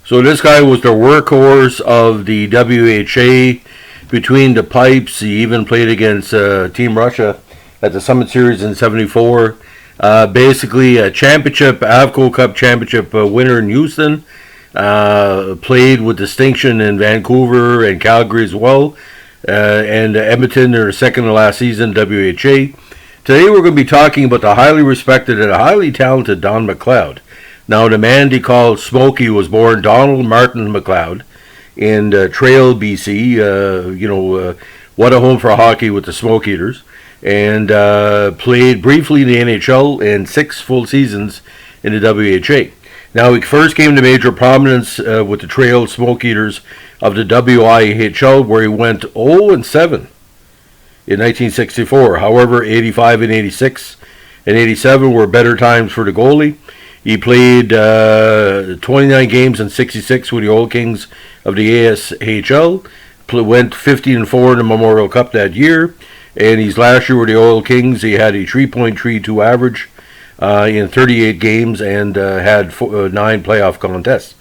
So this guy was the workhorse of the WHA between the pipes. He even played against Team Russia at the Summit Series in '74. Basically, a championship, Avco Cup championship winner in Houston. Played with distinction in Vancouver and Calgary as well. And Edmonton, their second to last season, WHA. Today we're going to be talking about the highly respected and highly talented Don McLeod. Now, the man they called Smokey was born Donald Martin McLeod in Trail, BC. What a home for hockey with the Smoke Eaters. And played briefly in the NHL and 6 full seasons in the WHA. Now, he first came to major prominence with the Trail Smoke Eaters of the WIHL, where he went 0-7 in 1964. However, 85 and 86 and 87 were better times for the goalie. He played 29 games in 66 with the Old Kings of the ASHL. Went 15-4 in the Memorial Cup that year. And his last year with the Oil Kings, he had a 3.32 average in 38 games and had 9 playoff contests.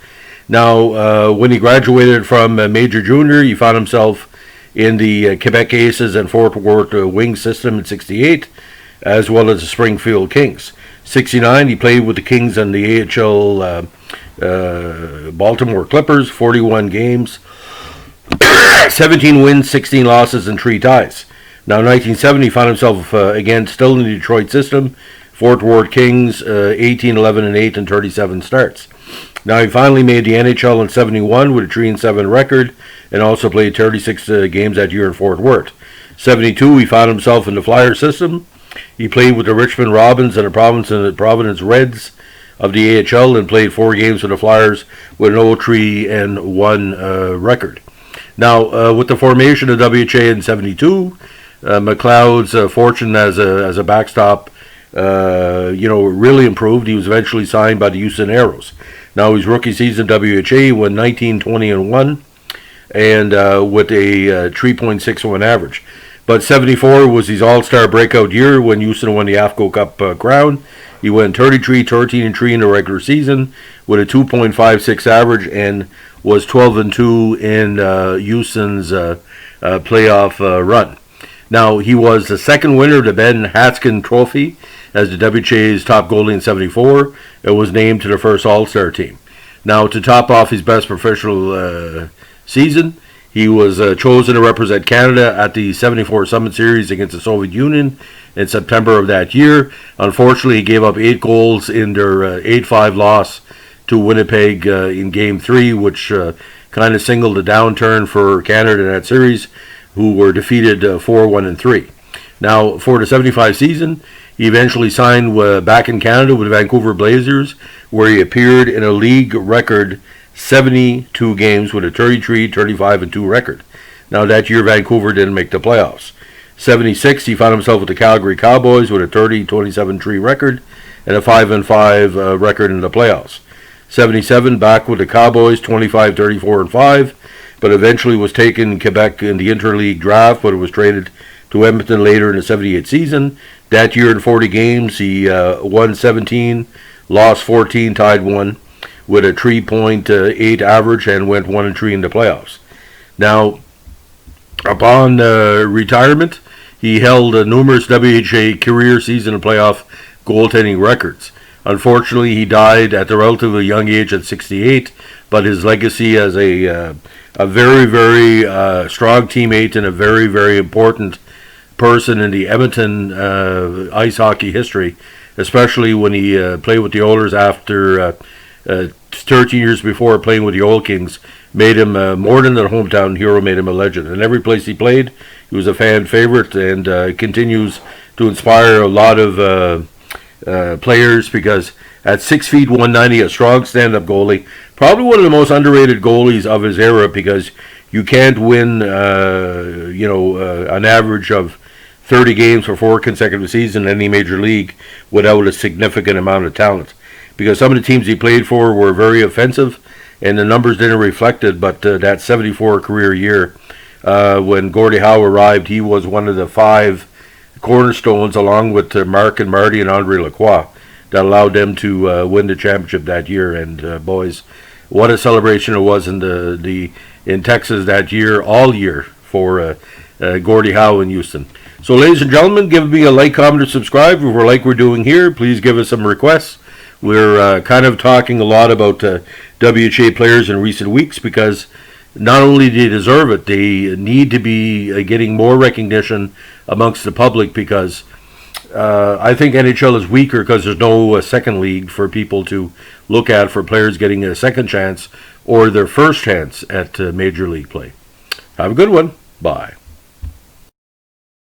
Now, when he graduated from Major Junior, he found himself in the Quebec Aces and Fort Worth Wing system in 68, as well as the Springfield Kings. 69, he played with the Kings and the AHL Baltimore Clippers, 41 games, 17 wins, 16 losses, and 3 ties. Now, in 1970, he found himself again still in the Detroit system, Fort Worth Kings, 18, 11, and 8, and 37 starts. Now, he finally made the NHL in 71 with a 3-7 record, and also played 36 games that year in Fort Worth. 72, he found himself in the Flyer system. He played with the Richmond Robins and the Providence Reds of the AHL and played 4 games for the Flyers with an 0-3-1 record. Now, with the formation of WHA in 72, McLeod's fortune as a backstop, really improved. He was eventually signed by the Houston Aeros. Now, his rookie season WHA won 19, 20, and 1, and with a 3.61 average. But 74 was his all-star breakout year when Houston won the Avco Cup crown. He went 33, 13, and 3 in the regular season with a 2.56 average and was 12-2 in Houston's playoff run. Now, he was the second winner of the Ben Hatskin Trophy as the WHA's top goalie in 74 and was named to the first All-Star team. Now, to top off his best professional season, he was chosen to represent Canada at the 74 Summit Series against the Soviet Union in September of that year. Unfortunately, he gave up 8 goals in their 8-5 loss to Winnipeg in Game 3, which kind of signaled a downturn for Canada in that series, who were defeated 4-1-3. Now, for the 75 season, he eventually signed back in Canada with the Vancouver Blazers, where he appeared in a league record 72 games with a 33, 35, and 2 record. Now, that year, Vancouver didn't make the playoffs. 76, he found himself with the Calgary Cowboys with a 30, 27, 3 record and a 5-5 record in the playoffs. 77, back with the Cowboys, 25, 34, and 5, but eventually was taken in Quebec in the interleague draft, but it was traded to Edmonton later in the 78 season. That year in 40 games, he won 17, lost 14, tied 1, with a 3.8 average and went 1-3 in the playoffs. Now, upon retirement, he held numerous WHA career season and playoff goaltending records. Unfortunately, he died at the relatively young age at 68, but his legacy as a very, very strong teammate and a very, very important person in the Edmonton ice hockey history, especially when he played with the Oilers after 13 years before playing with the Oil Kings, made him more than a hometown hero, made him a legend. In every place he played, he was a fan favorite and continues to inspire a lot of players because at 6 feet 190, a strong stand-up goalie, probably one of the most underrated goalies of his era because you can't win, an average of 30 games for 4 consecutive seasons in any major league without a significant amount of talent. Because some of the teams he played for were very offensive, and the numbers didn't reflect it, but that 74 career year, when Gordie Howe arrived, he was one of the 5 cornerstones, along with Mark and Marty and Andre Lacroix, that allowed them to win the championship that year. And boys, what a celebration it was in Texas that year, all year for Gordie Howe in Houston. So, ladies and gentlemen, give me a like, comment, or subscribe if we're doing here. Please give us some requests. We're kind of talking a lot about WHA players in recent weeks because not only do they deserve it, they need to be getting more recognition amongst the public because I think NHL is weaker because there's no second league for people to look at for players getting a second chance or their first chance at major league play. Have a good one. Bye.